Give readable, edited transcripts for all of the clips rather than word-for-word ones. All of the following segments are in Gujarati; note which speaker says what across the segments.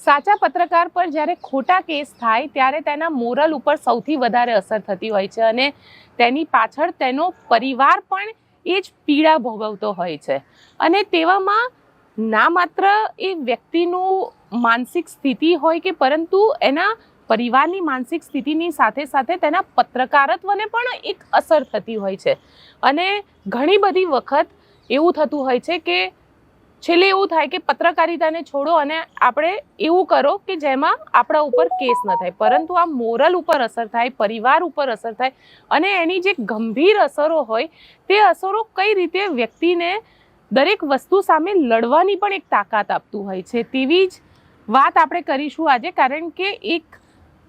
Speaker 1: સાચા પત્રકાર પર જ્યારે ખોટા કેસ થાય ત્યારે તેના મોરલ ઉપર સૌથી વધારે અસર થતી હોય છે અને તેની પાછળ તેનો પરિવાર પણ એ જ પીડા ભોગવતો હોય છે. અને તેવામાં ના માત્ર એ વ્યક્તિનું માનસિક સ્થિતિ હોય કે પરંતુ એના પરિવારની માનસિક સ્થિતિની સાથે સાથે તેના પત્રકારત્વને પણ એક અસર થતી હોય છે. અને ઘણી બધી વખત એવું થતું હોય છે કે છેલ્લે એવું થાય કે પત્રકારિતાને છોડો અને આપણે એવું કરો કે જેમાં આપણા ઉપર કેસ ન થાય, પરંતુ આ મોરલ ઉપર અસર થાય, પરિવાર ઉપર અસર થાય અને એની જે ગંભીર અસરો હોય તે અસરો કઈ રીતે વ્યક્તિને દરેક વસ્તુ સામે લડવાની પણ એક તાકાત આપતું હોય છે. તેવી જ વાત આપણે કરીશું આજે, કારણ કે એક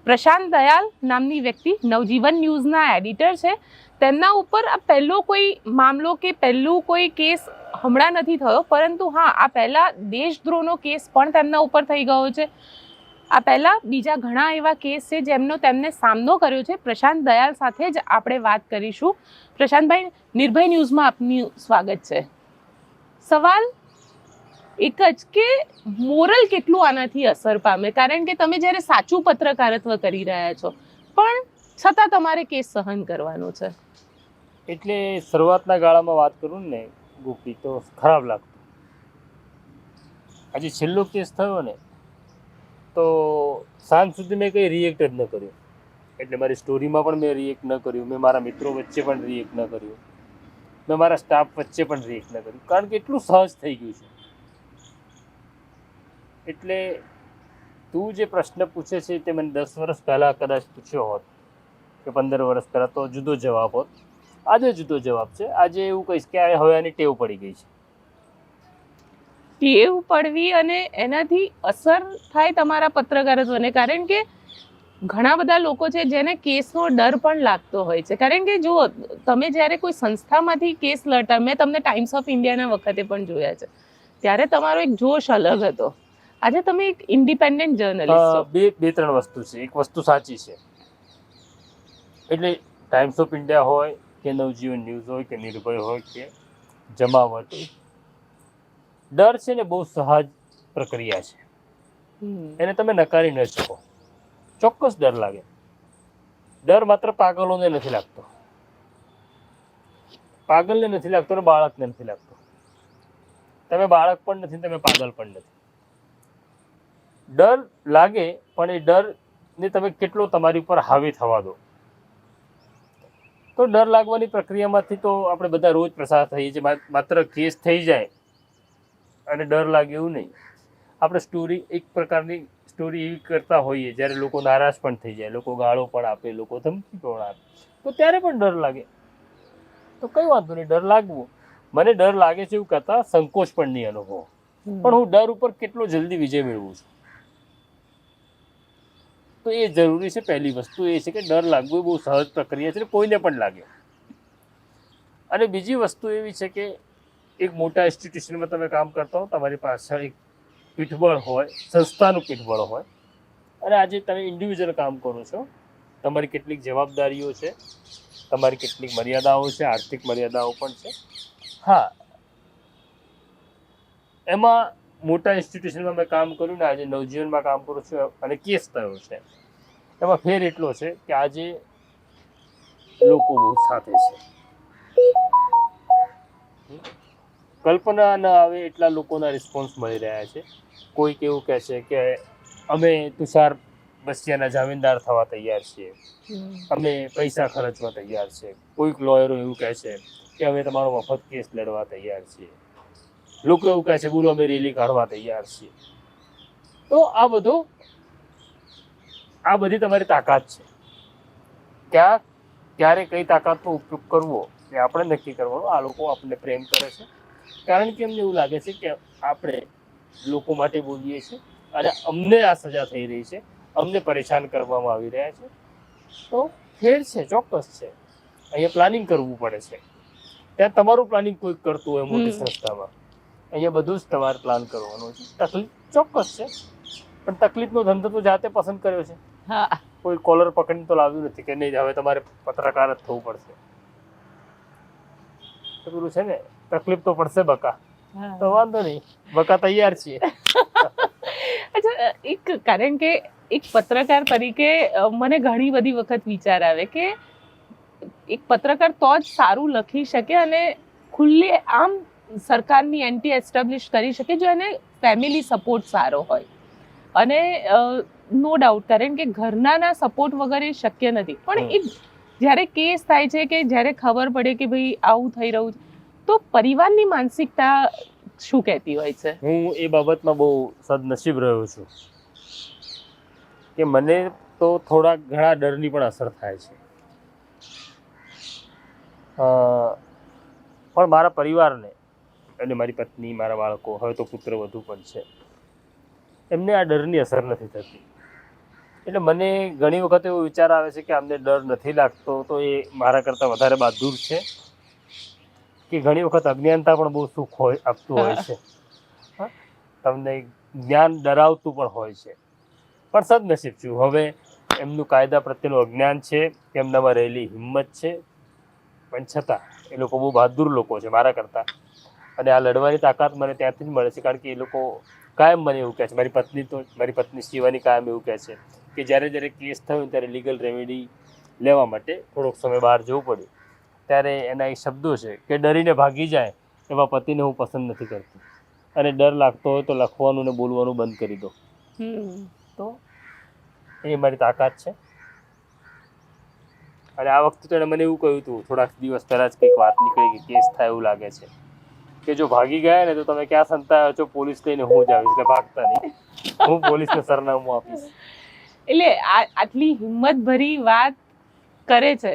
Speaker 1: પ્રશાંત દયાલ નામની વ્યક્તિ નવજીવન ન્યૂઝના એડિટર છે. તેમના ઉપર આ પહેલો કોઈ મામલો કે પહેલું કોઈ કેસ હમણાં નથી થયો, પરંતુ હા, આ પહેલા દેશદ્રોહનો કેસ પણ તેમના ઉપર થઈ ગયો છે. આ પહેલા બીજા ઘણા એવા કેસ છે જેમનો તેમને સામનો કર્યો છે. પ્રશાંત દયાલ સાથે જ આપણે વાત કરીશું. પ્રશાંતભાઈ, નિર્ભય ન્યૂઝમાં આપનું સ્વાગત છે. સવાલ એક જ કે મોરલ કેટલું આનાથી અસર પામે, કારણ કે તમે જ્યારે સાચું પત્રકારત્વ કરી રહ્યા છો પણ છતાં તમારે કેસ સહન કરવાનો છે.
Speaker 2: એટલે શરૂઆતના ગાળામાં વાત કરું ને ગોપી, તો ખરાબ લાગતું. આજે છેલ્લો કેસ થયો ને તો સાંજ સુધી મેં કંઈ રિએક્ટ જ ન કર્યું. એટલે મારી સ્ટોરીમાં પણ મેં રિએક્ટ ન કર્યું, મેં મારા મિત્રો વચ્ચે પણ રિએક્ટ ન કર્યું, મેં મારા સ્ટાફ વચ્ચે પણ રિએક્ટ ન કર્યું, કારણ કે એટલું સહજ થઈ ગયું છે. એટલે તું જે પ્રશ્ન પૂછે છે તે મને 10 વર્ષ પહેલાં કદાચ પૂછ્યો હોત કે 15 વર્ષ પહેલાં, તો જુદો જવાબ હોત. આજે જુદો જવાબ છે. આજે એવું કહીશ કે હવે આની ટેવ પડી ગઈ છે.
Speaker 1: ટેવ પડવી અને એનાથી અસર થાય તમારા પત્રકારત્વને, કારણ કે ઘણા બધા લોકો છે જેને કેસનો ડર પણ લાગતો હોય છે. કારણ કે જુઓ, તમે જ્યારે કોઈ સંસ્થામાંથી કેસ લડતા, મેં તમને ટાઈમ્સ ઓફ ઇન્ડિયાના વખતે પણ જોયા છે, ત્યારે તમારો એક જોશ અલગ હતો. આજે તમે એક ઇન્ડિપેન્ડન્ટ જર્નલિસ્ટ છો.
Speaker 2: બે ત્રણ વસ્તુ છે. એક વસ્તુ સાચી છે, એટલે ટાઈમ્સ ઓફ ઇન્ડિયા હોય કે નવજીવન ન્યૂઝ હોય કે નિર્ભય હોય કે જમાવટ, ડર છે ને બહુ સહજ પ્રક્રિયા છે. એને તમે નકારી ન શકો. ચોક્કસ ડર લાગે. ડર માત્ર પાગલોને નથી લાગતો, પાગલને નથી લાગતો અને બાળકને નથી લાગતો. તમે બાળક પણ નથી, તમે પાગલ પણ નથી. ડર લાગે, પણ એ ડરને તમે કેટલો તમારી ઉપર હાવી થવા દો. તો ડર લાગવાની પ્રક્રિયામાંથી તો આપણે બધા રોજ પ્રસાર થઈએ છીએ. માત્ર કેસ થઈ જાય અને ડર લાગે એવું નહીં. આપણે સ્ટોરી, એક પ્રકારની સ્ટોરી એવી કરતા હોઈએ જ્યારે લોકો નારાજ પણ થઈ જાય, લોકો ગાળો પણ આપે, લોકો ધમકી પણ આપે, તો ત્યારે પણ ડર લાગે. તો કંઈ વાંધો નહીં, ડર લાગવું. મને ડર લાગે છે એવું કહેતા સંકોચ પણ નહીં અનુભવ, પણ હું ડર ઉપર કેટલો જલ્દી વિજય મેળવું છું, તો એ જરૂરી છે. પહેલી વસ્તુ એ છે કે ડર લાગવું એ બહુ સહજ પ્રક્રિયા છે, કોઈને પણ લાગે. અને બીજી વસ્તુ એવી છે કે એક મોટા ઇન્સ્ટિટ્યુશનમાં તમે કામ કરતા હો, તમારી પાછળ એક પીઠબળ હોય, સંસ્થાનું પીઠબળ હોય, અને આજે તમે ઇન્ડિવિજ્યુઅલ કામ કરો છો. તમારી કેટલીક જવાબદારીઓ છે, તમારી કેટલીક મર્યાદાઓ છે, આર્થિક મર્યાદાઓ પણ છે. હા, એમાં મોટા ઇન્સ્ટિટ્યુશનમાં મેં કામ કર્યું ને આજે નવજીવનમાં કામ કરું છું અને કેસ થયો છે, એમાં ફેર એટલો છે કે આજે લોકો બહુ સાથે છે. કલ્પના ન આવે એટલા લોકોના રિસ્પોન્સ મળી રહ્યા છે. કોઈક એવું કહે છે કે અમે તુષાર બસિયાના જામીનદાર થવા તૈયાર છીએ, અમે પૈસા ખર્ચવા તૈયાર છે. કોઈક લોયરો એવું કહે છે કે અમે તમારો મફત કેસ લડવા તૈયાર છીએ. લોકો એવું કહે છે બોલો અમે રેલી કાઢવા તૈયાર છીએ. તો આ બધી તમારી તાકાત છે. ક્યારે કઈ તાકાતનો ઉપયોગ કરવો એ આપણે નક્કી કરવાનું. આ લોકો આપણને પ્રેમ કરે છે કારણ કે એમને એવું લાગે છે કે આપણે લોકો માટે બોલીએ છીએ અને અમને આ સજા થઈ રહી છે, અમને પરેશાન કરવામાં આવી રહ્યા છે. તો ફેર છે, ચોક્કસ છે. અહીંયા પ્લાનિંગ કરવું પડે છે. ત્યાં તમારું પ્લાનિંગ કોઈક કરતું હોય મોટી સંસ્થામાં, અહીંયા બધું જ તમારે પ્લાન કરવાનું છે. તકલીફ ચોક્કસ છે, પણ તકલીફનો ધંધો તો જાતે પસંદ કર્યો છે. કોઈ કોલર પકડીને તો લાવ્યું નથી કે નહીં હવે તમારે પત્રકાર જ થવું પડશે. પેલું છે ને, તકલીફ તો પડશે બકા, તો વાંધો નહીં, બકા તૈયાર છીએ.
Speaker 1: અચ્છા, કારણ કે એક પત્રકાર તરીકે મને ઘણી બધી વખત વિચાર આવે કે એક પત્રકાર તો જ સારું લખી શકે અને ખુલ્લે આમ સરકારની એન્ટી એસ્ટાબ્લિશ કરી શકે જો એને ફેમિલી સપોર્ટ સારો હોય. અને નો ડાઉટ કારણ કે ઘરનાના સપોર્ટ વગર એ શક્ય નથી. પણ એક જ્યારે કેસ થાય છે કે જ્યારે ખબર પડે કે ભાઈ આવું થઈ રહ્યું છે તો પરિવારની માનસિકતા શું કહેતી હોય છે?
Speaker 2: હું એ બાબતમાં બહુ સદનસીબ રહ્યો છું કે મને તો થોડા ઘણા ડરની પણ અસર થાય છે, પણ મારા પરિવારને અને મારી પત્ની, મારા બાળકો, હવે તો પુત્ર વધુ પણ છે, એમને આ ડરની અસર નથી થતી. એટલે મને ઘણી વખત એવો વિચાર આવે છે કે અમને ડર નથી લાગતો તો એ મારા કરતાં વધારે બહાદુર છે કે ઘણી વખત અજ્ઞાનતા પણ બહુ સુખ આપતું હોય છે. તમને જ્ઞાન ડરાવતું પણ હોય છે, પણ સદનસીબ છું હવે એમનું કાયદા પ્રત્યેનું અજ્ઞાન છે, એમનામાં રહેલી હિંમત છે, પણ છતાં એ લોકો બહુ બહાદુર લોકો છે મારા કરતાં. અને આ લડવાની તાકાત મને ત્યાંથી જ મળે છે કારણ કે એ લોકો કાયમ મને એવું કહે છે, મારી પત્ની શિવાની કાયમ એવું કહે છે કે જ્યારે કેસ થયો ત્યારે લીગલ રેમેડી લેવા માટે થોડોક સમય બહાર જવું પડ્યું ત્યારે એના એ શબ્દો છે કે ડરીને ભાગી જાય એવા પતિને હું પસંદ નથી કરતી અને ડર લાગતો હોય તો લખવાનું ને બોલવાનું બંધ કરી દો. તો એ મારી તાકાત છે. અને આ વખતે તો એણે મને એવું કહ્યું હતું થોડાક દિવસ પહેલા જ કંઈક વાત નીકળી કે કેસ થાય એવું લાગે છે કે જો ભાગી ગયા ને તો તમે ક્યાં સંતાયો છો, પોલીસ લઈને હું જ આવીશ, એટલે ભાગતા નહીં, હું પોલીસને સરનામું આપીશ.
Speaker 1: એટલે આટલી હિંમતભરી વાત કરે છે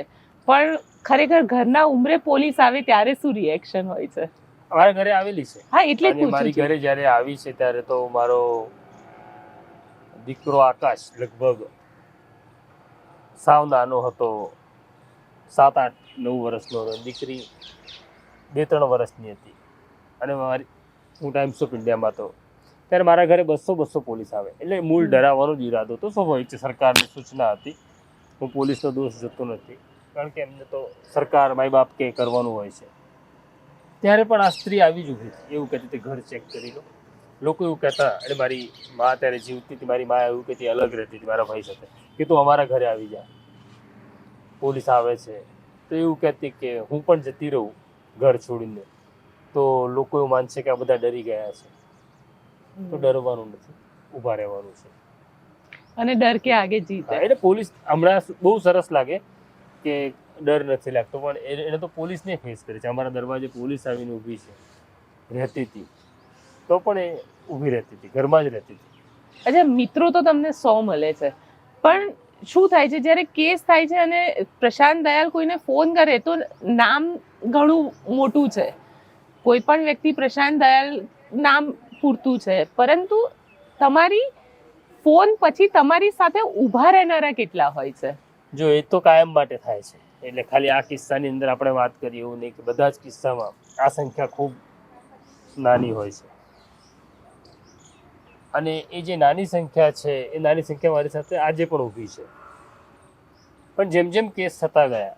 Speaker 1: પણ ખરેખર ઘરના ઉંમરે પોલીસ આવે ત્યારે શું રિએક્શન હોય છે?
Speaker 2: મારા ઘરે આવેલી છે.
Speaker 1: હા, એટલે જ
Speaker 2: મારી ઘરે જ્યારે આવી છે ત્યારે તો મારો દીકરો આકાશ લગભગ સાવ નાનો હતો, 7, 8, 9 વર્ષનો હતો. દીકરી 2-3 વર્ષની હતી. અને હું ટાઈમ્સ ઓફ ઇન્ડિયામાં હતો ત્યારે મારા ઘરે 200 પોલીસ આવે. એટલે મૂળ ડરાવવાનો જ ઈરાદો હતો, સ્વાભાવિક છે, સરકારની સૂચના હતી. હું પોલીસનો દોષ જતો નથી કારણ કે એમને તો સરકાર માય બાપ કે કરવાનું હોય છે. ત્યારે પણ આ સ્ત્રી આવી જ ઊભી હતી, એવું કહેતી હતી ઘર ચેક કરી લો. લોકો એવું કહેતા, એટલે મારી મા ત્યારે જીવતી હતી, મારી મા એવું કહેતી, અલગ રહેતી હતી મારા ભાઈ સાથે, કે તું અમારા ઘરે આવી જા, પોલીસ આવે છે. તો એવું કહેતી કે હું પણ જતી રહું ઘર છોડીને તો લોકો એવું માનશે કે આ બધા ડરી ગયા છે. તો ડરવાનું નથી, ઊભા રહેવાનું છે.
Speaker 1: અને ડર કે આગે જીતે.
Speaker 2: એટલે પોલીસ હમણાં બહુ સરસ લાગે કે ડર નથી લાગતો, પણ એને તો પોલીસને ફેસ કરી છે. અમારા દરવાજે પોલીસ આવીને ઊભી છે, રહેતી હતી તો પણ એ ઊભી રહેતી હતી, ઘરમાં જ રહેતી હતી.
Speaker 1: અચ્છા, મિત્રો તો તમને 100 મળે છે, પણ શું થાય છે જ્યારે કેસ થાય છે અને પ્રશાંત દયાલ કોઈને ફોન કરે તો નામ ઘણું મોટું છે, કોઈ પણ વ્યક્તિ પ્રશાંત દયાલ નામ પૂરતું છે, પરંતુ તમારી ફોન પછી તમારી સાથે ઊભા રહેનારા કેટલા હોય છે?
Speaker 2: જો એ તો કાયમ માટે થાય છે, એટલે ખાલી આ કિસ્સાની અંદર આપણે વાત કરીએ એવું નહીં કે બધા જ કિસ્સામાં આ સંખ્યા ખૂબ નાની હોય છે. અને એ જે નાની સંખ્યા છે એ નાની સંખ્યા મારી સાથે આજે પણ ઊભી છે. પણ જેમ જેમ કેસ થતા ગયા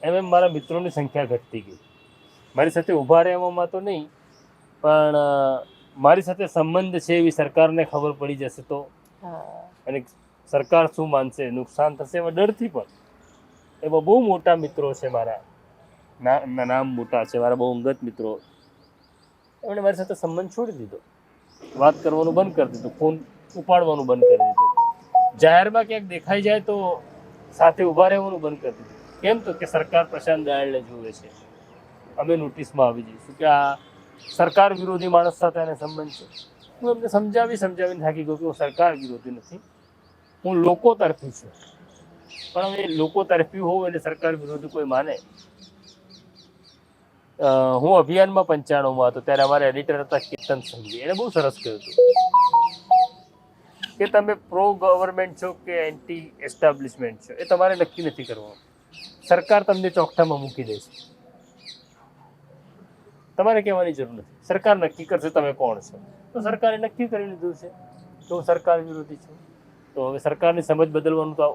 Speaker 2: એમ મારા મિત્રોની સંખ્યા ઘટતી ગઈ. મારી સાથે ઊભા રહેવામાં તો નહીં, પણ મારી સાથે સંબંધ છે એવી સરકારને ખબર પડી જશે તો, અને સરકાર શું માનશે, નુકસાન થશે એવા ડરથી પણ એવા બહુ મોટા મિત્રો છે મારા, નામ મોટા છે, મારા બહુ અંગત મિત્રો, એમણે મારી સાથે સંબંધ છોડી દીધો, વાત કરવાનું બંધ કરી દીધું, ફોન ઉપાડવાનું બંધ કરી દીધું, જાહેરમાં ક્યાંક દેખાઈ જાય તો સાથે ઊભા રહેવાનું બંધ કરી દીધું. કેમ? તો કે સરકાર પ્રશાંત દયાળને જુએ છે, અમે નોટિસમાં આવી જઈશું કે આ સરકાર વિરોધી માણસ સાથે એને સંબંધ છે. હું એમને સમજાવીને થાકી ગયો કે હું સરકાર વિરોધી નથી, હું લોકો તરફી છું. પણ હવે લોકો તરફી હોવું એટલે સરકાર વિરોધી કોઈ માને? હું અભિયાનમાં 95માં હતો ત્યારે અમારા એડિટર હતા કેતન સંઘવી, એને બહુ સરસ કહ્યું હતું કે તમે પ્રો ગવર્મેન્ટ છો કે એન્ટી એસ્ટાબ્લિશમેન્ટ છો એ તમારે નક્કી નથી કરવાનું, સરકાર તમને ચોકઠામાં મૂકી દેશે, તમારે કહેવાની જરૂર નથી, સરકાર નક્કી કરશે તમે કોણ છો. તો સરકારે નક્કી કરી લીધું છે તો હું સરકાર વિરોધી છું, તો હવે સરકારની સમજ બદલવાનું તો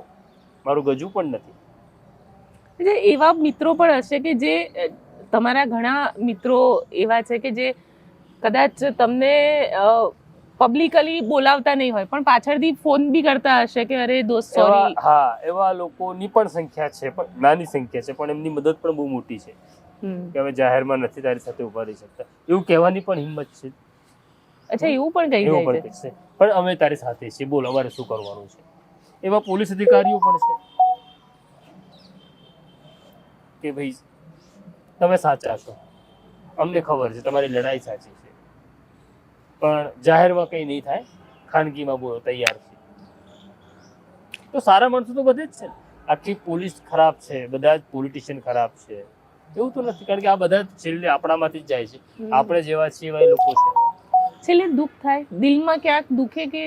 Speaker 2: મારું ગજુ પણ નથી.
Speaker 1: એવા મિત્રો પણ હશે કે જે તમારા ઘણા મિત્રો એવા છે કે જે કદાચ તમને પબ્લિકલી બોલાવતા નહીં હોય પણ પાછળથી ફોન બી કરતા હશે કે અરે દોસ્ત સોરી.
Speaker 2: એવા લોકોની પણ સંખ્યા છે, પણ નાની સંખ્યા છે, પણ એમની મદદ પણ બહુ મોટી છે કે હવે જાહેરમાં નથી તારી સાથે ઉભા રહી શકતા એવું કહેવાની પણ હિંમત છે.
Speaker 1: અચ્છા, એવું પણ કહી
Speaker 2: એવું
Speaker 1: જાય
Speaker 2: પણ
Speaker 1: છે.
Speaker 2: કહે છે, પણ અમે તારી સાથે છીએ, બોલ અમારે શું કરવાનું છે. એવા પોલીસ અધિકારીઓ પણ છે કે ભાઈ તમે સાચા છો, અમને ખબર છે તમારી લડાઈ સાચી છે, પણ જાહેરમાં કંઈ નહીં થાય, ખાનગીમાં બોલો તૈયાર છે. તો સારા માણસો તો બધે જ છે. આખી પોલીસ ખરાબ છે, બધા જ પોલિટિશિયન ખરાબ છે એવું તો નથી, કારણ કે આ બધા છેલ્લે આપણામાંથી જ જાય છે. આપણે જેવા છીએ એવા એ લોકો છે.
Speaker 1: છેલ્લે દુઃખ થાય, દિલમાં ક્યાંક દુખે કે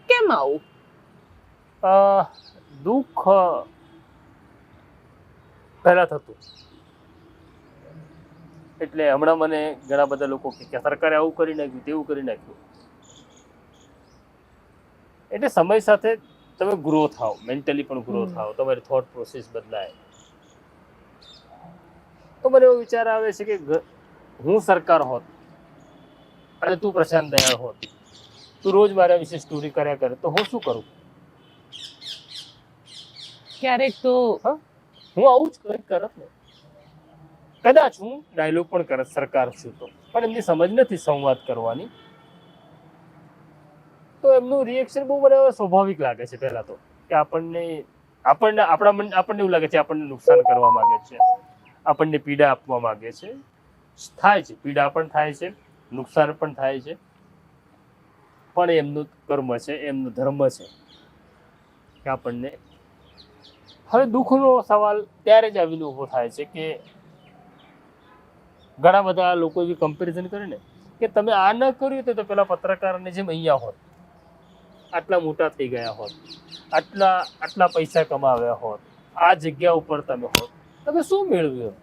Speaker 1: કેમ આવું.
Speaker 2: દુઃખ પહેલા થતું, એટલે હમણાં મને ઘણા બધા લોકો કે સરકારે આવું કરી નાખ્યું, તેવું કરી નાખ્યું. એટલે સમય સાથે તમે ગ્રો થાવ, મેન્ટલી પણ ગ્રો થાવ, તમારી થોટ પ્રોસેસ બદલાય. તો મને એવો વિચાર આવે છે કે હું સરકાર હોત અને તું પ્રશાંત દયાળ હોત, તું રોજ મારા વિશે સ્ટોરી કર્યા કરે તો હું શું કરું?
Speaker 1: ક્યારેક તો
Speaker 2: હું આવું જ કંઈક કરત ને. કદાચ હું ડાયલોગ પણ કરત સરકાર છું તો, પણ એમની સમજ નથી સંવાદ કરવાની. તો એમનું રિએક્શન બહુ મને સ્વાભાવિક લાગે છે. પહેલા તો કે આપણને એવું લાગે છે આપણને નુકસાન કરવા માંગે છે, આપણને પીડા આપવા માંગે છે. થાય છે, પીડા પણ થાય છે, નુકસાન પણ થાય છે, પણ એમનું કર્મ છે, એમનો ધર્મ છે કે આપણને. હવે દુઃખનો સવાલ ત્યારે જ આવીને ઊભો થાય છે કે ઘણા બધા લોકો એવી કમ્પેરિઝન કરે ને કે તમે આ ન કર્યું તો પેલા પત્રકારને જેમ અહીંયા હોત, આટલા મોટા થઈ ગયા હોત, આટલા પૈસા કમાવ્યા હોત, આ જગ્યા ઉપર તમે હોત, તમે શું મેળવ્યું?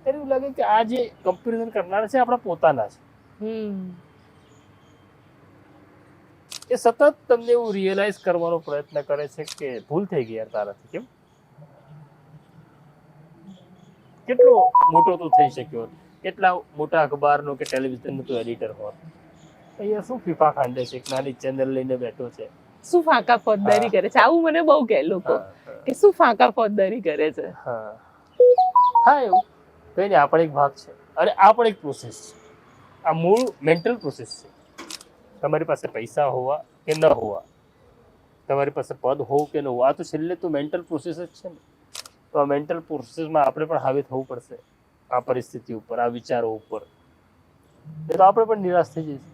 Speaker 2: ત્યારે એવું લાગે કે આ જે કમ્પેરિઝન કરનારા છે આપણા પોતાના છે. એ સતત તમને એવું રિયલાઇઝ કરવાનો પ્રયત્ન કરે છે કે ભૂલ થઈ ગઈ યાર તારાથી. કેમ કેટલો મોટો તો થઈ શક્યો, કેટલા મોટા અખબારનો કે ટેલિવિઝનનો તો એડિટર હોત, અહીંયા શું ફીફા ખાંડે છે, એક નાની ચેનલ લઈને બેઠો છે,
Speaker 1: શું ફાંકા ફોજદારી કરે છે. આવું મને બહુ કહે લોકો કે શું ફાંકા ફોજદારી કરે છે.
Speaker 2: હા એવું કઈ નહીં, આ પણ એક ભાગ છે અને આ પણ એક પ્રોસેસ છે. આ મૂળ મેન્ટલ પ્રોસેસ છે. તમારી પાસે પૈસા હોવા કે ન હોવા, તમારી પાસે પદ હોવું કે ન હોવું, આ તો છેલ્લે તો મેન્ટલ પ્રોસેસ જ છે ને. તો આ મેન્ટલ પ્રોસેસમાં આપણે પણ હાવી થવું પડશે આ પરિસ્થિતિ ઉપર, આ વિચારો ઉપર. તો આપણે પણ નિરાશ થઈ જઈશું.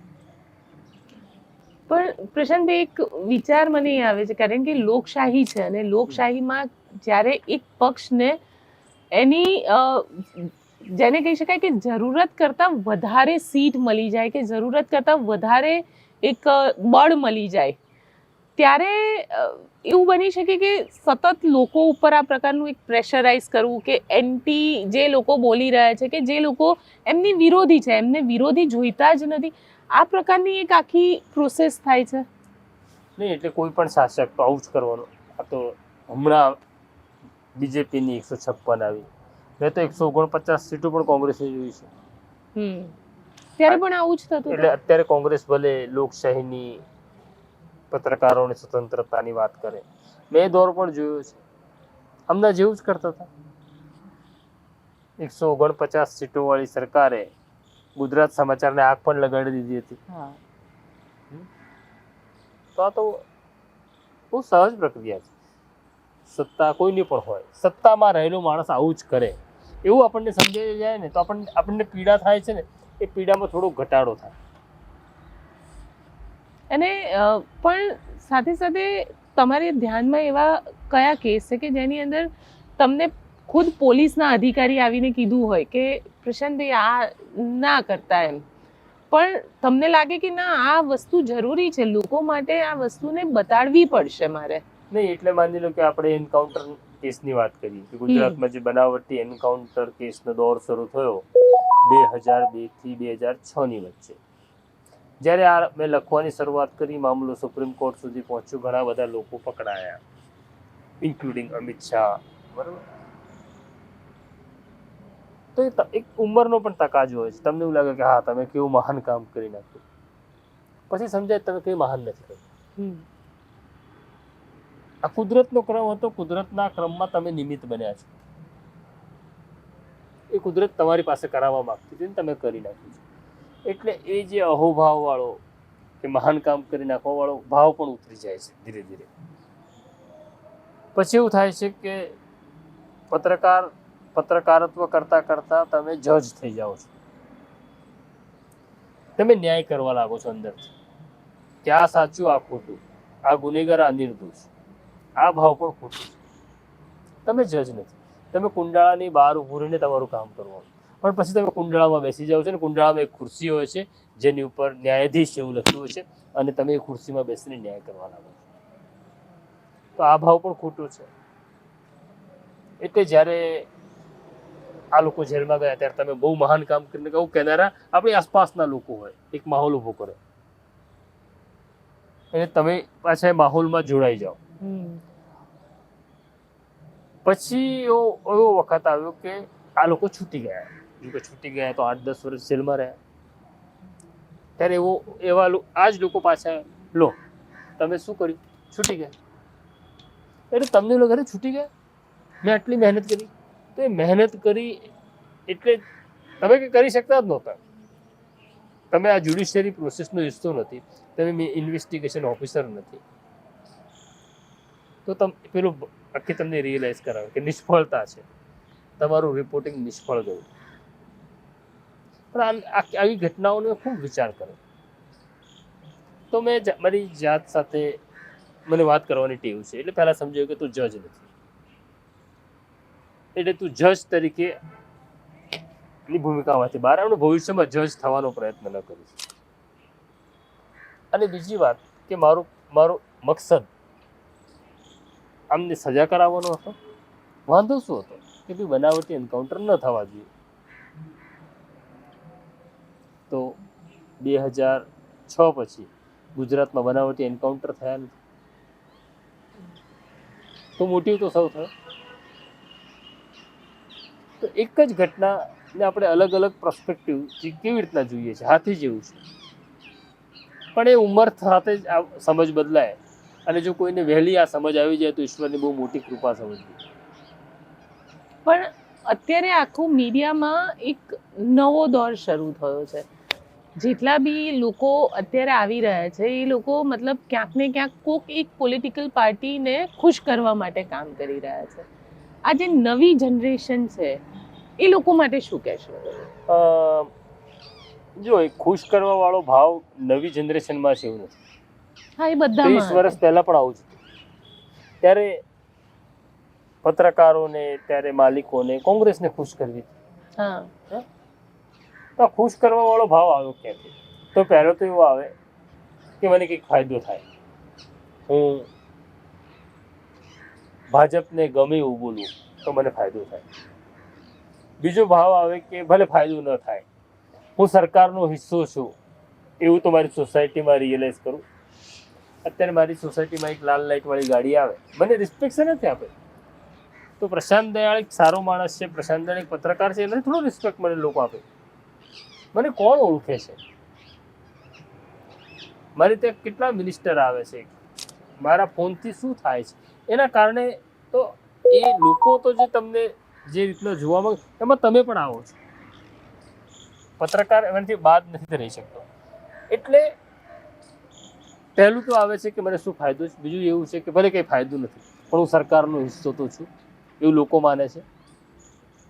Speaker 1: પણ પ્રશાંતભાઈ, એક વિચાર મને આવે છે, કારણ કે લોકશાહી છે અને લોકશાહીમાં જ્યારે એક પક્ષને એની જેને કહી શકાય કે જરૂરત કરતા વધારે સીટ મળી જાય, કે જરૂરત કરતા વધારે એક બળ મળી જાય, ત્યારે એવું બની શકે કે સતત લોકો ઉપર આ પ્રકારનું એક પ્રેશરાઇઝ કરવું, કે એન્ટી જે લોકો બોલી રહ્યા છે, કે જે લોકો એમની વિરોધી છે, એમને વિરોધી જોઈતા જ નથી, આ પ્રકારની એક આખી પ્રોસેસ થાય છે.
Speaker 2: નહીં એટલે કોઈ પણ શાસક તો આવું જ કરવાનું. આ તો હમણાં બીજેપીની 156 આવી, મેં તો 149 સીટો પણ કોંગ્રેસે જોઈ છે.
Speaker 1: ત્યારે પણ આવું જ થતું.
Speaker 2: એટલે અત્યારે કોંગ્રેસ ભલે લોકશાહીની, પત્રકારોની સ્વતંત્રતાની વાત કરે, મેં દોર પણ જોયો છે, હમણાં જેવું જ કરતા હતા. 149 સીટો વાળી સરકારે ગુજરાત સમાચારને આંખ પણ લગાડી દીધી હતી. તો આ તો બહુ સહજ પ્રક્રિયા છે. સત્તા કોઈની પણ હોય, સત્તામાં રહેલો માણસ આવું જ કરે એવું આપણને સમજાઈ જાય ને તો આપણને પીડા થાય છે ને, એ પીડામાં થોડો ઘટાડો થાય.
Speaker 1: અને પણ સાથે સાથે તમારે ધ્યાનમાં એવા કયા કેસ છે કે જેની અંદર તમને ખુદ પોલીસના અધિકારી આવીને કીધું હોય કે પ્રશાંતભાઈ આ ના કરતા એમ, પણ તમને લાગે કે ના આ વસ્તુ જરૂરી છે, લોકો માટે આ વસ્તુને બતાડવી પડશે મારે?
Speaker 2: નહીં એટલે માની લો કે આપણે એન્કાઉન્ટર કેસની વાત કરીએ કે ગુજરાતમાં જે બનાવટી એન્કાઉન્ટર કેસનો દોર શરૂ થયો 2002 થી 2006 ની વચ્ચે, જ્યારે આ મેં લખવાની શરૂઆત કરી, મામલો સુપ્રીમ કોર્ટ સુધી પહોંચ્યો, ઘણા બધા લોકો પકડાયા, ઇન્ક્લુડિંગ અમિત શાહ, બરાબર. તો એક ઉંમરનો પણ તકાજો હોય છે. તમને એવું લાગે કે હા તમે કેવું મહાન કામ કરી નાખ્યું, પછી સમજાય તમે કંઈ મહાન નથી કર્યું.
Speaker 1: હમ.
Speaker 2: આ કુદરતનો ક્રમ હતો, કુદરતના ક્રમમાં તમે નિમિત્ત બન્યા છો. એ કુદરત તમારી પાસે કરાવવા માંગતી હતી ને તમે કરી નાખ્યું છે. એટલે એ જે અહોભાવ વાળો કે મહાન કામ કરી નાખવા વાળો ભાવ પણ ઉતરી જાય છે ધીરે ધીરે. પછી એવું થાય છે કે પત્રકારત્વ કરતા કરતા તમે જજ થઈ જાઓ છો. તમે ન્યાય કરવા લાગો છો અંદરથી કે આ સાચું, આ ખોટું, આ ગુનેગાર, આ નિર્દોષ. આ ભાવ પણ ખોટું છે. તમે જજ નથી, તમે કુંડાળાની બહાર ઊભું રહીને તમારું કામ કરવાનું. પણ પછી તમે કુંડાળામાં બેસી જાઓ છો ને કુંડાળામાં એક ખુરશી હોય છે જેની ઉપર ન્યાયાધીશ એવું લખ્યું હોય છે અને તમે એ ખુરશીમાં બેસીને ન્યાય કરવા લાગો છો. તો આ ભાવ પણ ખોટો છે. એટલે જ્યારે આ લોકો જેલમાં ગયા ત્યારે તમે બહુ મહાન કામ કરીને કહું કહેનારા આપણી આસપાસના લોકો હોય, એક માહોલ ઊભો કરે અને તમે પાછા એ માહોલમાં જોડાઈ જાઓ. પછી એવો વખત આવ્યો કે આ લોકો છૂટી ગયા. છૂટી ગયા તો 8-10 વર્ષ જેલમાં રહ્યા. ત્યારે આ જ લોકો પાછા લો તમે શું કર્યું, છૂટી ગયા. એટલે તમને લોકો ઘરે છૂટી ગયા, મેં આટલી મહેનત કરી. તો એ મહેનત કરી એટલે તમે કંઈ કરી શકતા જ નહોતા. તમે આ જ્યુડિશિયરી પ્રોસેસનો હિસ્સો નથી, તમે ઇન્વેસ્ટિગેશન ઓફિસર નથી. તો પેલું આખી તમને રિયલાઇઝ કરાવે કે નિષ્ફળતા છે, તમારું રિપોર્ટિંગ નિષ્ફળ ગયું. પણ આવી ઘટનાઓનો ખૂબ વિચાર કર્યો. તો મેં મારી જાત સાથે મને વાત કરવાની ટેવ છે. એટલે પહેલાં સમજાયું કે તું જજ નથી, એટલે તું જજ તરીકે ની ભૂમિકામાંથી બહાર આવવાનું, ભવિષ્યમાં જજ થવાનો પ્રયત્ન ન કરીશ. અને બીજી વાત કે મારો મકસદ આમને સજા કરાવવાનો હતો. વાંધો શું હતો કે ભાઈ બનાવટી એન્કાઉન્ટર ન થવા જોઈએ. તો 2006 પછી ગુજરાતમાં બનાવટી એન્કાઉન્ટર થયા નથી. તો મોટિવ તો સૌ થયો. તો એક જ ઘટનાને આપણે અલગ અલગ પર્સપેક્ટિવથી કેવી રીતના જોઈએ છે, હાથી જેવું છે. પણ એ ઉંમર સાથે જ આ સમજ બદલાય. અને જો કોઈને વહેલી આ સમજ આવી જાય તો ઈશ્વરની બહુ મોટી કૃપા સમજવી.
Speaker 1: પણ અત્યારે આખું મીડિયામાં એક નવો દોર શરૂ થયો છે. જેટલા બી લોકો અત્યારે આવી રહ્યા છે એ લોકો મતલબ ક્યાંક ને ક્યાંક કોઈક એક પોલિટિકલ પાર્ટીને ખુશ કરવા માટે કામ કરી રહ્યા છે. આ જે નવી જનરેશન છે એ લોકો માટે શું કહેશો?
Speaker 2: જો એ ખુશ કરવા વાળો ભાવ નવી જનરેશનમાં છે એવું નથી.
Speaker 1: હા, એ બધા
Speaker 2: 30 વર્ષ પહેલા પણ આવું છે. ત્યારે પત્રકારોને, ત્યારે માલિકોને, કોંગ્રેસને ખુશ કરવી.
Speaker 1: હા,
Speaker 2: તો ખુશ કરવા વાળો ભાવ આવ્યો ક્યાંથી? તો પહેલો તો એવો આવે કે મને કંઈક ફાયદો થાય, હું ભાજપને ગમે એવું બોલું તો મને ફાયદો થાય. બીજો ભાવ આવે કે ભલે ફાયદો ન થાય, હું સરકારનો હિસ્સો છું એવું તો મારી સોસાયટીમાં રિયલાઇઝ કરું. અત્યારે મારી સોસાયટીમાં એક લાલ લાઇટવાળી ગાડી આવે, મને રિસ્પેક્ટ નથી આપે. તો પ્રશાંત દયાળ એક સારો માણસ છે, પ્રશાંત દયાળ એક પત્રકાર છે, એને થોડો રિસ્પેક્ટ મને લોકો આપે. મને કોણ ઓળખે છે? મારી ત્યાં કેટલા મિનિસ્ટર આવે છે, મારા ફોનથી શું થાય છે, એના કારણે તો એ લોકો તો જે તમને જે રીતના જોવા માંગે એમાં તમે પણ આવો છો. પત્રકાર એનાથી બાદ નથી રહી શકતો. એટલે પહેલું તો આવે છે કે મને શું ફાયદો છે. બીજું એવું છે કે ભલે કંઈ ફાયદો નથી પણ હું સરકારનો હિસ્સો તો છું એવું લોકો માને છે.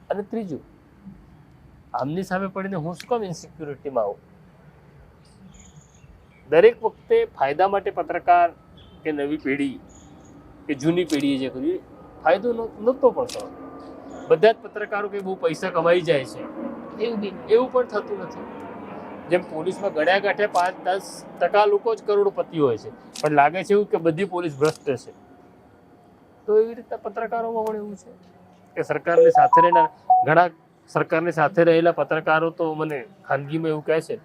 Speaker 2: અને ત્રીજું, આમની સામે પડીને હું શું કામ ઇન્સિક્યુરિટીમાં આવું? દરેક વખતે ફાયદા માટે પત્રકાર કે નવી પેઢી કે જૂની પેઢીએ જે કર્યું ફાયદો નહોતો પડતો. બધા જ પત્રકારો કે બહુ પૈસા કમાઈ જાય છે એવું પણ થતું નથી. જેમ પોલીસમાં ગળ્યા ગાંઠે 5-10% લોકો જ કરોડપતિ હોય છે, પણ લાગે છે એવું કે બધી પોલીસ ભ્રષ્ટ છે. તો એવી રીતના પત્રકારોમાં પણ એવું છે કે સરકારની સાથે ઘણા સરકારની સાથે રહેલા પત્રકારો તો મને ખાનગીમાં એવું કહે છે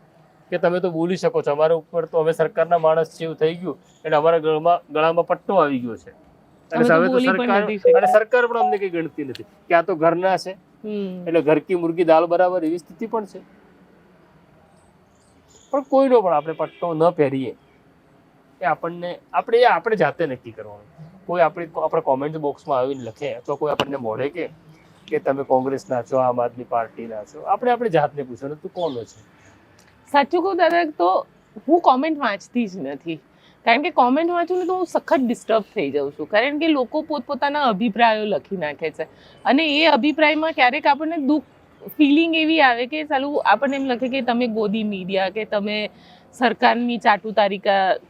Speaker 2: કે તમે તો બોલી શકો છો, અમારા ઉપર તો અમે સરકારના માણસ છે એવું થઈ ગયું, એટલે અમારા ગળામાં પટ્ટો આવી ગયો છે. અને સરકાર પણ અમને કઈ ગણતી નથી કે આ તો ઘરના છે, એટલે ઘર કી મુર્ગી દાલ બરાબર એવી સ્થિતિ પણ છે. પણ કોઈનો પણ આપણે પટ્ટો ન પહેરીએ એ આપણે જાતે નક્કી કરવાનું. કોઈ આપણા કોમેન્ટ બોક્સમાં આવીને લખે અથવા કોઈ આપણને મોઢે કે તમે કોંગ્રેસના છો, આમ આદમી પાર્ટીના છો, આપણે આપણી જાતને પૂછવાનું તું કોનો છે.
Speaker 1: સાચું કહું દાદા તો હું કોમેન્ટ વાંચતી જ નથી, કારણ કે કોમેન્ટ વાંચું ને તો હું સખત ડિસ્ટર્બ થઈ જાઉં છું, કારણ કે લોકો પોતપોતાના અભિપ્રાયો લખી નાખે છે અને એ અભિપ્રાયમાં ક્યારેક આપણને દુઃખ ફિલિંગ એવી આવે કે ચાલું આપણને એમ લખે કે તમે ગોદી મીડિયા, કે તમે સરકારની ચાટુતારી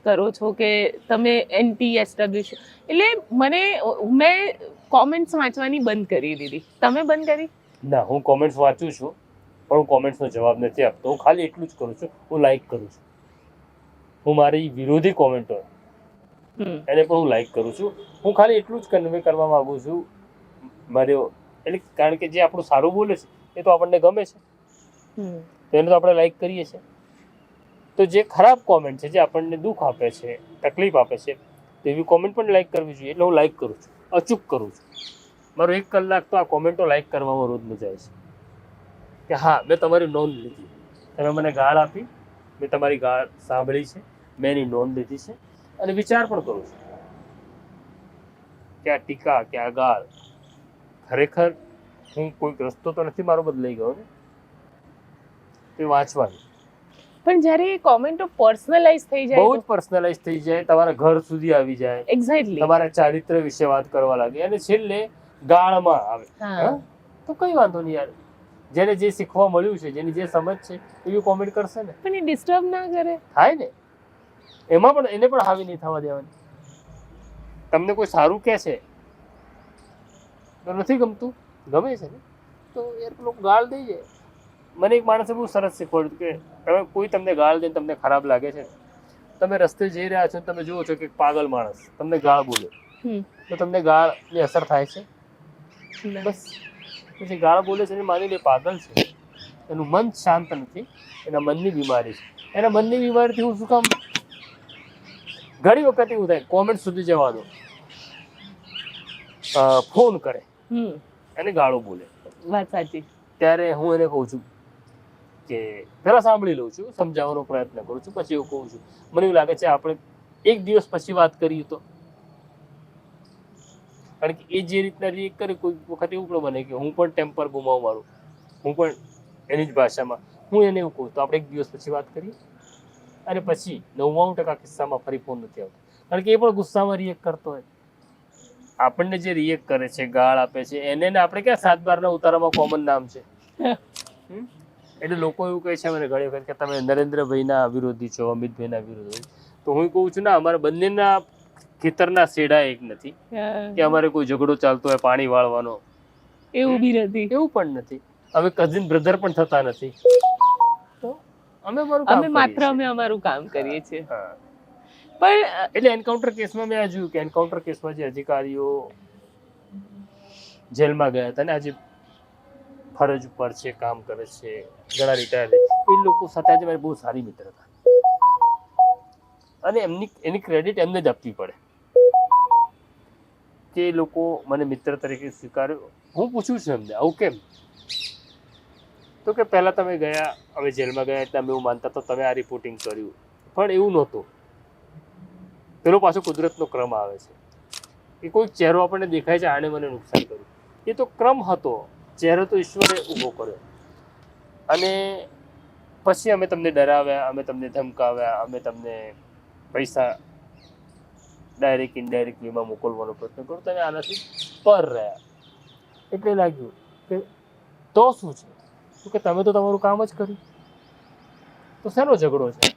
Speaker 1: કરો છો, કે તમે એન્ટી એસ્ટાબ્લિશ. એટલે મેં કોમેન્ટ્સ વાંચવાની બંધ કરી દીધી. તમે બંધ કરી?
Speaker 2: ના, હું કોમેન્ટ્સ વાંચું છું પણ હું કોમેન્ટ્સનો જવાબ નથી આપતો. હું ખાલી એટલું જ કરું છું, હું લાઈક કરું છું. હું મારી વિરોધી કોમેન્ટ હોય એને પણ હું લાઈક કરું છું. હું ખાલી એટલું જ કન્વે કરવા માંગુ છું એટલે કારણ કે જે આપણું સારું બોલે છે એ તો આપણને ગમે છે, તો એને તો આપણે લાઈક કરીએ છીએ. તો જે ખરાબ કોમેન્ટ છે, જે આપણને દુઃખ આપે છે, તકલીફ આપે છે, તેવી કોમેન્ટ પણ લાઈક કરવી જોઈએ. એટલે હું લાઈક કરું છું, અચૂક કરું છું. મારો 1 કલાક તો આ કોમેન્ટો લાઈક કરવામાં રોજ જાય છે કે હા, મેં તમારી નોંધ લીધી, તમે મને ગાળ આપી, મેં તમારી ગાળ સાંભળી છે, મેં એની નોંધ લીધી છે અને વિચાર પણ કરું છું કે આ ટીકા, કે આ ગાળ ખરેખર હું કોઈક રસ્તો તો નથી મારો બદલાઈ ગયો ને. તે વાંચવાની.
Speaker 1: પણ જ્યારે એ કોમેન્ટો પર્સનલાઇઝ થઈ જાય,
Speaker 2: બહુ જ પર્સનલાઇઝ થઈ જાય, તમારા ઘર સુધી આવી જાય,
Speaker 1: એક્ઝેક્ટલી
Speaker 2: તમારા ચારિત્ર વિશે વાત કરવા લાગે અને છેલ્લે ગાળમાં આવે, તો કઈ વાંધો નહીં યાર. જેને જે શીખવા મળ્યું છે, જેની જે સમજ છે એવી કોમેન્ટ કરશે ને.
Speaker 1: પણ એ ડિસ્ટર્બ ના કરે?
Speaker 2: થાય ને. એમાં પણ એને પણ હાવી નહીં થવા દેવાની. તમને કોઈ સારું કહે છે તો નથી ગમતું, ગમે છે ને તો યાર લોકો ગાળ દઈ જાય. મને એક માણસે બહુ સરસ શીખવાડ્યું કે તમે કોઈ તમને ગાળ દે, તમને ખરાબ લાગે છે, તમે રસ્તે જઈ રહ્યા છો, તમે જુઓ છો કે પાગલ માણસ તમને ગાળ બોલે, તો તમને ગાળની અસર થાય છે? બસ પછી ગાળ બોલે છે એને માની લે પાગલ છે, એનું મન શાંત નથી, એના મનની બીમારી છે. એના મનની બીમારીથી હું શું કામ? ઘણી વખત એવું થાય, કોમેન્ટ સુધી જવા દો, ફોન કરે અને ગાળો બોલે.
Speaker 1: વાત સાચી. ત્યારે
Speaker 2: હું એને કહું છું કે પહેલા સાંભળી લઉં છું, સમજાવવાનો પ્રયત્ન કરું છું, પછી એવું કહું છું મને એવું લાગે છે આપણે 1 દિવસ પછી વાત કરીએ તો. કારણ કે એ જે રીતના રિએક્ટ કરે, કોઈ વખત એવું પણ બને કે હું પણ ટેમ્પર ગુમાવું મારું, હું પણ એની જ ભાષામાં હું એને એવું કહું તો આપણે 1 દિવસ પછી વાત કરીએ. અને પછી 99% કિસ્સામાં ફરી ફોન નથી આવતો, કારણ કે એ પણ ગુસ્સામાં રિએક્ટ કરતો હોય. આપણને જે રિએક્ટ કરે છે, ગાળ આપે છે, એને આપણે ક્યાં 7 બારના ઉતારામાં કોમન નામ છે. એટલે લોકો એવું કહે છે મને ઘણી વખત કે તમે નરેન્દ્રભાઈના વિરોધી છો, અમિતભાઈના વિરોધી. તો હું કહું છું ના, અમારા બંનેના ખેતરના શેડા એક નથી કે અમારે કોઈ ઝઘડો ચાલતો હોય પાણી વાળવાનો, એવું બી નથી, એવું પણ નથી. અમે કઝિન બ્રધર પણ થતા નથી. તો અમે અમારું કામ કરીએ છીએ. પણ એટલે એન્કાઉન્ટર કેસમાં મેં આ જોયું કે એન્કાઉન્ટર કેસમાં જે અધિકારીઓ જેલમાં ગયા હતા ને આજે ફરજ ઉપર છે, કામ કરે છે, ઘણા રિટાયર છે, એ લોકો સાથે આજે મારી બહુ સારી મિત્રતા, અને એની ક્રેડિટ એમને જ આપવી પડે કે એ લોકો મને મિત્ર તરીકે સ્વીકાર્યો. હું પૂછું છું એમને આવું કેમ, તો કે પહેલા તમે ગયા, અમે જેલમાં ગયા એટલે અમે એવું માનતા તો તમે આ રિપોર્ટિંગ કર્યું, પણ એવું નહોતું. પેલો પાછો કુદરતનો ક્રમ આવે છે કે કોઈ ચહેરો આપણને દેખાય છે, આને મને નુકસાન કર્યું, એ તો ક્રમ હતો, ચહેરો તો ઈશ્વરે ઊભો કર્યો. અને પછી અમે તમને ડરાવ્યા, અમે તમને ધમકાવ્યા, અમે તમને પૈસા ડાયરેક્ટ ઇનડાયરેક્ટ વેમાં મોકલવાનો પ્રયત્ન કરો, તમે આનાથી પર રહ્યા. એટલે લાગ્યું કે તો શું છે કે તમે તો તમારું કામ જ કર્યું, તો શેનો ઝઘડો છે?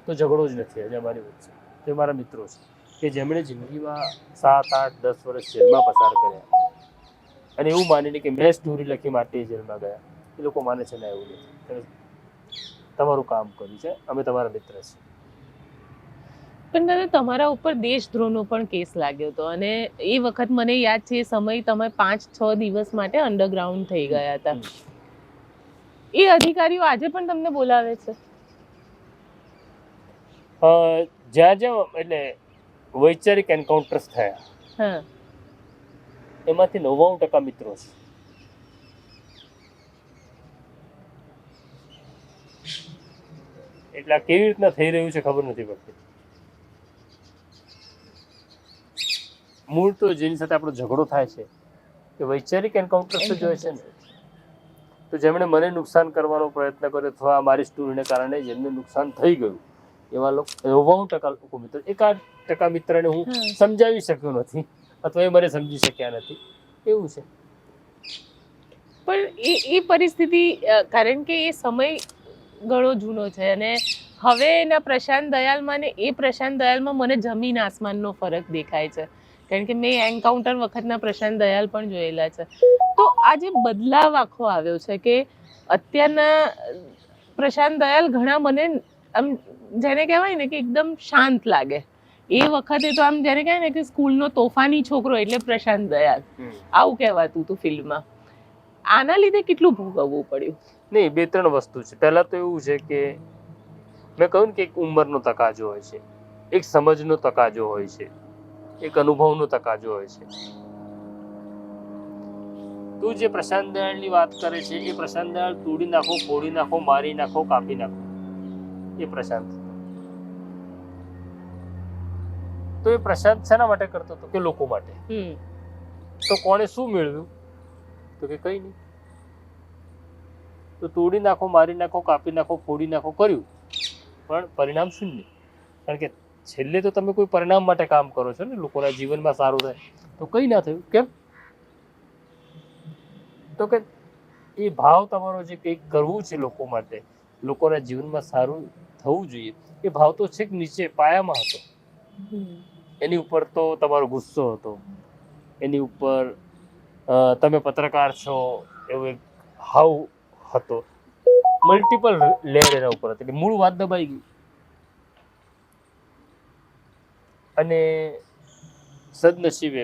Speaker 2: તો ઝઘડો જ નથી આજે અમારી વચ્ચે. તે મારા મિત્રો છે કે જેમણે જિંદગીમાં 7, 8, 10 વર્ષ જેલમાં પસાર કર્યા અને એવું માનીને કે મેં સ્ટોરી લખી માટે જેલમાં ગયા. એ લોકો માને છે ને એવું નથી, તમારું કામ કર્યું છે, અમે તમારા મિત્ર છીએ.
Speaker 1: પણ દાદા તમારા ઉપર દેશદ્રોહનો પણ કેસ લાગ્યો હતો અને એ વખત મને યાદ છે, એ સમય તમે 5-6 દિવસ માટે અંડરગ્રાઉન્ડ થઈ ગયા હતા. એ અધિકારીઓ આજે પણ તમને બોલાવે છે? જ્યાં જ્યાં એટલે વૈચારિક એન્કાઉન્ટર્સ થયા એમાંથી 99% મિત્રો છે.
Speaker 2: એટલે આ કેવી રીતના થઈ રહ્યું છે ખબર નથી પડતી. મૂળ તો જેની સાથે આપણો ઝઘડો થાય છે કે વૈચારિક એન્કાઉન્ટર્સ જ હોય છે ને. તો જેમણે મને નુકસાન કરવાનો પ્રયત્ન કર્યો અથવા મારી સ્ટોરીને કારણે જેમને નુકસાન થઈ ગયું એવા લોકો 99% લોકો મિત્ર, 1% મિત્રને હું સમજાવી શક્યો નથી અથવા એ મને સમજી શક્યા નથી, એવું છે.
Speaker 1: પણ એ પરિસ્થિતિ કારણ કે એ સમય ઘણો જૂનો છે અને હવે એના પ્રશાંત દયાલમાં ને એ પ્રશાંત દયાલમાં મને જમીન આસમાનનો ફરક દેખાય છે. કારણ કે મેં એન્કાઉન્ટર વખતના પ્રશાંત દયાલ પણ જોયેલા છે. તો આ જે બદલાવ આખો આવ્યો છે કે અત્યારના પ્રશાંત દયાલ ઘણા મને આમ જેને કહેવાય ને કે એકદમ શાંત લાગે. એ વખતે તો આમ જેને કહેવાય ને કે સ્કૂલનો તોફાની છોકરો એટલે પ્રશાંત દયાલ આવું કહેવાતું હતું ફિલ્મમાં. આના લીધે કેટલું ભોગવવું પડ્યું?
Speaker 2: નહીં, 2-3 વસ્તુ છે. પહેલા તો એવું છે કે મેં કહ્યું ને કે એક ઉંમરનો તકાજો હોય છે, એક સમજનો તકાજો હોય છે, એક અનુભવનો તકાજો હોય છે. તું જે પ્રશાંત દયાળની વાત કરે છે એ પ્રશાંત દયાળ તોડી નાખો, ફોડી નાખો, મારી નાખો, કાપી નાખો, એ પ્રશાંત. તો એ પ્રશાંત શેના માટે કરતો હતો? કે લોકો માટે. તો કોણે શું મેળવ્યું? તો કે કઈ નહીં. તો તોડી નાખો, મારી નાખો, કાપી નાખો, ફોડી નાખો કર્યું, પણ પરિણામ શૂન્ય. કારણ કે છેલ્લે તો તમે કોઈ પરિણામ માટે કામ કરો છો ને, લોકોના જીવનમાં સારું થાય. તો કઈ ના થયું. કેમ? તો કે એ ભાવ તમારો જે કંઈક કરવું છે લોકો માટે, લોકોના જીવનમાં સારું થવું જોઈએ, એ ભાવ તો છેક નીચે પાયામાં હતો. એની ઉપર તો તમારો ગુસ્સો હતો, એની ઉપર તમે પત્રકાર છો એવો એક હાવ હતો, મલ્ટિપલ લેયર એના ઉપર હતી. મૂળ વાત દબાઈ ગઈ. અને સદનસીબે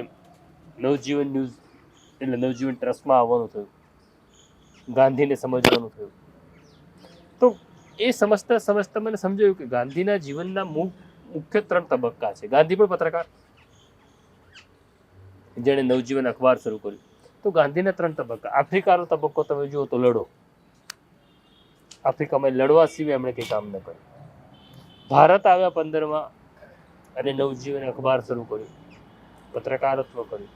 Speaker 2: નવજીવન ન્યૂઝ એટલે નવજીવન ટ્રસ્ટમાં આવવાનું થયું, ગાંધીને સમજવાનું થયું. તો એ સમજતા સમજતા મને સમજાયું કે ગાંધીના જીવનના મુખ્ય 3 તબક્કા છે. ગાંધી પણ પત્રકાર, જેણે નવજીવન અખબાર શરૂ કર્યું. તો ગાંધીના 3 તબક્કા. આફ્રિકાનો તબક્કો તમે જુઓ તો લડો. આફ્રિકામાં લડવા સિવાય એમણે કંઈ કામ ન કર્યું. ભારત આવ્યા 15માં અને નવજીવન અખબાર શરૂ કર્યું, પત્રકારત્વ કર્યું.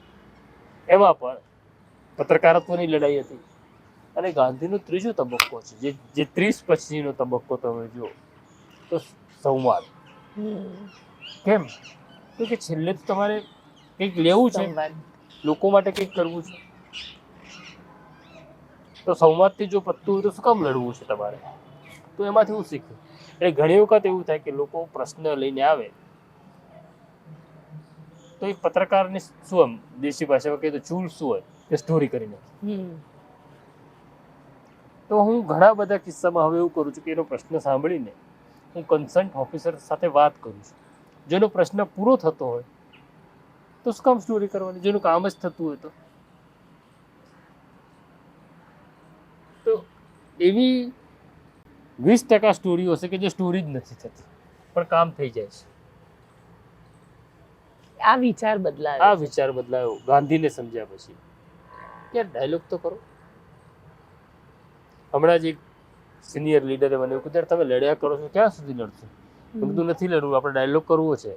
Speaker 2: એમાં પણ પત્રકારત્વની લડાઈ હતી. અને ગાંધીનો 3જો તબક્કો છે, જે 30 પછીનો તબક્કો તમે જુઓ તો સંવાદ. કેમ? તો કે છેલ્લે તો તમારે કંઈક લેવું છે, લોકો માટે કંઈક કરવું છે. તો સંવાદથી જો પતતું હોય તો શું કામ લડવું છે તમારે? તો એમાંથી હું શીખ્યું. એટલે ઘણી વખત એવું થાય કે લોકો પ્રશ્ન લઈને આવે તો એક પત્રકારની શું આમ દેશી ભાષામાં કહીએ તો ચૂલ શું હોય કે સ્ટોરી કરીને. તો હું ઘણા બધા કિસ્સામાં હવે એવું કરું છું કે એનો પ્રશ્ન સાંભળીને હું કન્સર્ન ઓફિસર સાથે વાત કરું છું. જેનો પ્રશ્ન પૂરો થતો હોય તો શું કામ સ્ટોરી કરવાની? જેનું કામ જ થતું હોય તો એવી 20% સ્ટોરીઓ હશે કે જે સ્ટોરી જ નથી થતી પણ કામ થઈ જાય છે.
Speaker 1: આ વિચાર બદલાયો
Speaker 2: ગાંધીને સમજ્યા પછી. યાર ડાયલોગ તો કરો. હમણાં જ એક સિનિયર લીડરે મને એવું કીધું, તમે લડ્યા કરો છો, ક્યાં સુધી લડશો? બધું નથી લડવું, આપણે ડાયલોગ કરવો છે,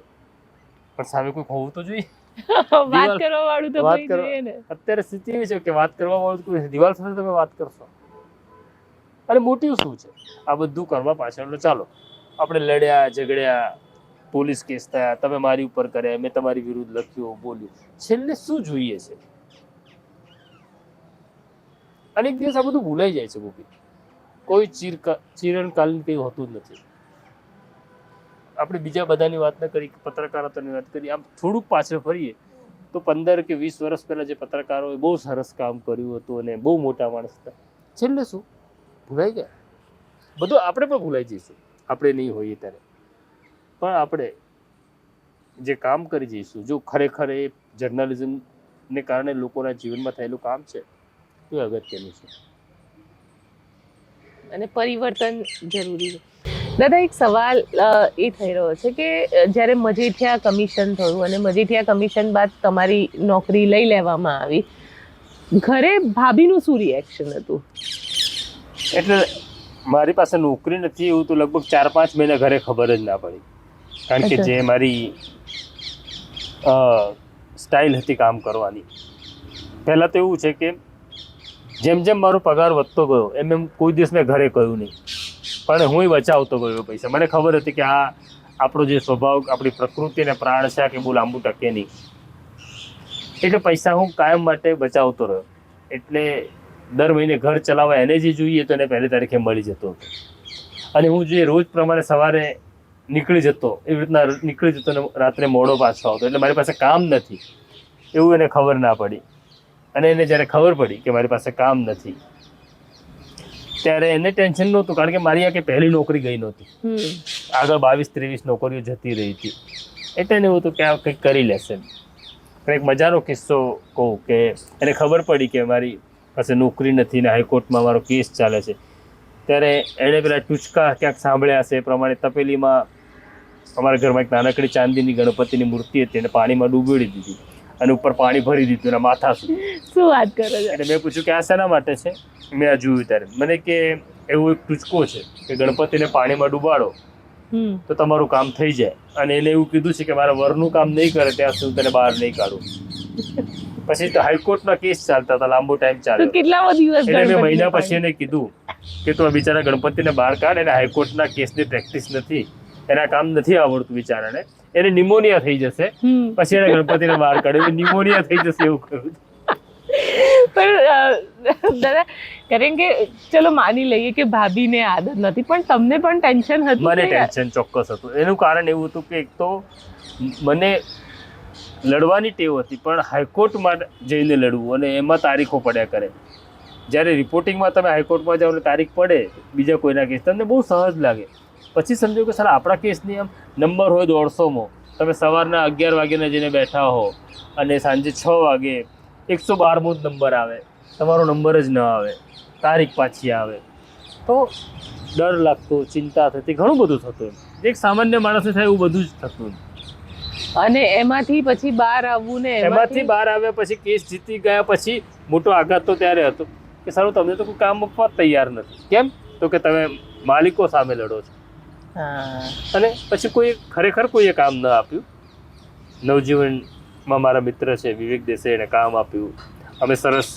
Speaker 2: પણ સામે કોઈ હોવું તો જોઈએ.
Speaker 1: વાત કરવા વાળું તો કોઈ જોઈએ ને.
Speaker 2: અત્યારે સ્થિતિ એવી છે કે વાત કરવા વાળું કોઈ નથી. દિવાલ સાથે તમે વાત કરશો. અને મોટિવ શું છે આ બધું કરવા પાછળનો? ચાલો આપણે લડ્યા, ઝઘડ્યા, પોલીસ કેસ થયા, તમે મારી ઉપર કર્યા, મેં તમારી વિરુદ્ધ લખ્યું, બોલ્યું, છેલ્લે શું જોઈએ છે? અને એક દિવસ આ બધું ભૂલાઈ જાય છે ગોપી. કોઈ ચિરંતકાલીન કંઈ હોતું જ નથી. આપણે બીજા બધાની વાત ન કરી, પત્રકારત્વની વાત કરી, આમ થોડુંક પાછળ ફરીએ તો 15 કે 20 વર્ષ પહેલા જે પત્રકારોએ બહુ સરસ કામ કર્યું હતું અને બહુ મોટા માણસ હતા, છેલ્લે શું ભૂલાઈ ગયા? બધું આપણે પણ ભૂલાઈ જઈશું, આપણે નહીં હોઈએ ત્યારે. પણ આપણે જે કામ કરી જઈશું, જો ખરેખર એ જર્નલિઝમને કારણે લોકોના જીવનમાં થયેલું કામ છે, એ અગત્યનું છે.
Speaker 1: અને પરિવર્તન જરૂરી છે. દાદા, એક સવાલ એ થઈ રહ્યો છે કે જ્યારે મજીઠિયા કમિશન થયું અને મજીઠિયા કમિશન બાદ તમારી નોકરી લઈ લેવામાં આવી, ઘરે ભાભીનું શું રિએક્શન હતું?
Speaker 2: એટલે મારી પાસે નોકરી નથી એવું તો લગભગ 4-5 મહિના ઘરે ખબર જ ના પડી, કારણ કે જે મારી સ્ટાઇલ હતી કામ કરવાની. પહેલાં તો એવું છે કે જેમ જેમ મારો પગાર વધતો ગયો એમ કોઈ દિવસ મેં ઘરે કહ્યું નહીં, પણ હું બચાવતો ગયો પૈસા. મને ખબર હતી કે આ આપણો જે સ્વભાવ, આપણી પ્રકૃતિ અને પ્રાણ છે કે બહુ લાંબુ ટકે નહીં, એટલે પૈસા હું કાયમ માટે બચાવતો રહ્યો. એટલે દર મહિને ઘર ચલાવવા એને જે જોઈએ તો એને પહેલી તારીખે મળી જતો હતો. અને હું જે રોજ પ્રમાણે સવારે નીકળી જતો એવી રીતના નીકળી જતો અને રાત્રે મોડો પાછો આવતો. એટલે મારી પાસે કામ નથી એવું એને ખબર ના પડી. અને એને જ્યારે ખબર પડી કે મારી પાસે કામ નથી ત્યારે એને ટેન્શન નહોતું, કારણ કે મારી આ કે પહેલી નોકરી ગઈ નહોતી, આગળ 22-23 નોકરીઓ જતી રહી હતી. એટલે એને એવું હતું કે આ કંઈક કરી લેશે. પણ એક મજાનો કિસ્સો કહું કે એને ખબર પડી કે મારી પાસે નોકરી નથી ને હાઈકોર્ટમાં મારો કેસ ચાલે છે, ત્યારે એણે પેલા ટૂચકા ક્યાંક સાંભળ્યા હશે એ પ્રમાણે તપેલીમાં, અમારા ઘરમાં એક નાનકડી ચાંદીની ગણપતિની મૂર્તિ હતી, એને પાણીમાં ડૂબેડી દીધી અને ઉપર પાણી ભરી દીધું એના માથા સુધી.
Speaker 1: શું વાત કરો છો?
Speaker 2: એટલે મેં પૂછ્યું કે આ શેના માટે છે? મેં આ જોયું ત્યારે મને કે એવું એક ટૂચકો છે કે ગણપતિને પાણીમાં ડૂબાડો તો તમારું કામ થઈ જાય. અને એને એવું કીધું છે કે મારા વરનું કામ નહીં કરે ત્યાં સુધી તને બહાર નહીં કાઢું. પછી તો હાઈકોર્ટના કેસ ચાલતા હતા, લાંબો ટાઈમ ચાલ્યો.
Speaker 1: કેટલા દિવસ
Speaker 2: એટલે મેં મહિના પછી એને કીધું કે તું આ બિચારા ગણપતિને બહાર કાઢ, એને હાઈકોર્ટના કેસની પ્રેક્ટિસ નથી, એના કામ નથી આવડતું બિચારાને, એને નિમોનિયા થઈ જશે, પછી એને ગણપતિને બહાર કાઢ્યો, નિમોનિયા થઈ જશે એવું કહ્યું.
Speaker 1: પણ દાદા, કારણ કે ચલો માની લઈએ કે ભાભીને આદત નથી, પણ તમને પણ ટેન્શન હતું?
Speaker 2: મને ટેન્શન ચોક્કસ હતું. એનું કારણ એવું હતું કે એક તો મને લડવાની ટેવ હતી, પણ હાઈકોર્ટમાં જઈને લડવું અને એમાં તારીખો પડ્યા કરે. જ્યારે રિપોર્ટિંગમાં તમે હાઈકોર્ટમાં જાઓ ને તારીખ પડે બીજા કોઈના કેસ, તમને બહુ સહજ લાગે. પછી સમજો કે સાલા આપણા કેસની આમ નંબર હોય 150માં, તમે સવારના 11 વાગ્યાના જઈને બેઠા હો અને સાંજે 6 વાગે 112મો જ નંબર આવે, તમારો નંબર જ ન આવે, તારીખ પાછી આવે, તો ડર લાગતો, ચિંતા થતી, ઘણું બધું થતું. એક સામાન્ય માણસને થાય એવું બધું જ થતું.
Speaker 1: અને એમાંથી પછી બહાર આવવું ને
Speaker 2: એમાંથી બહાર આવ્યા પછી કેસ જીતી ગયા પછી મોટો આઘાત તો ત્યારે હતો કે સારું તમને તો કોઈ કામ આપવા તૈયાર નથી. કેમ? તો કે તમે માલિકો સામે લડો છો. અને પછી ખરેખર કોઈએ કામ ન આપ્યું. નવજીવનમાં મારા મિત્ર છે વિવેક દેસાઈ, એને કામ આપ્યું. અમે સરસ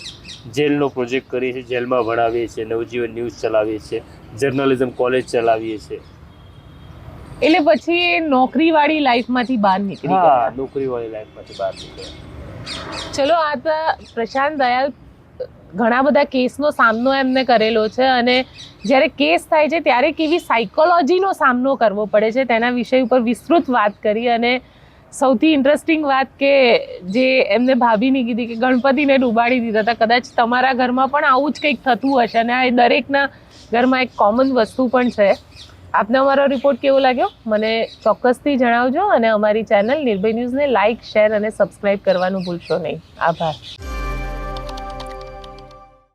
Speaker 2: જેલનો પ્રોજેક્ટ કરીએ છીએ, જેલમાં ભણાવીએ છીએ, નવજીવન ન્યૂઝ ચલાવીએ છીએ, જર્નલિઝમ કોલેજ ચલાવીએ છીએ.
Speaker 1: એટલે પછી નોકરીવાળી લાઈફમાંથી બહાર નીકળી ગયા?
Speaker 2: હા, નોકરીવાળી લાઈફમાંથી બહાર નીકળ્યા.
Speaker 1: ચલો, આ તો પ્રશાંત દયાલ ઘણા બધા કેસનો સામનો એમને કરેલો છે, અને જ્યારે કેસ થાય છે ત્યારે કેવી સાયકોલોજીનો સામનો કરવો પડે છે તેના વિષય ઉપર વિસ્તૃત વાત કરી. અને સૌથી ઇન્ટરેસ્ટિંગ વાત કે જે એમને ભાભીની કીધી કે ગણપતિને ડૂબાડી દીધા હતા, કદાચ તમારા ઘરમાં પણ આવું જ કંઈક થતું હશે અને આ દરેકના ઘરમાં એક કોમન વસ્તુ પણ છે. આપને અમારો રિપોર્ટ કેવો લાગ્યો મને ચોક્કસથી જણાવજો, અને અમારી ચેનલ નિર્ભય ન્યૂઝને લાઇક, શેર અને સબસ્ક્રાઇબ કરવાનું ભૂલશો નહીં. આભાર.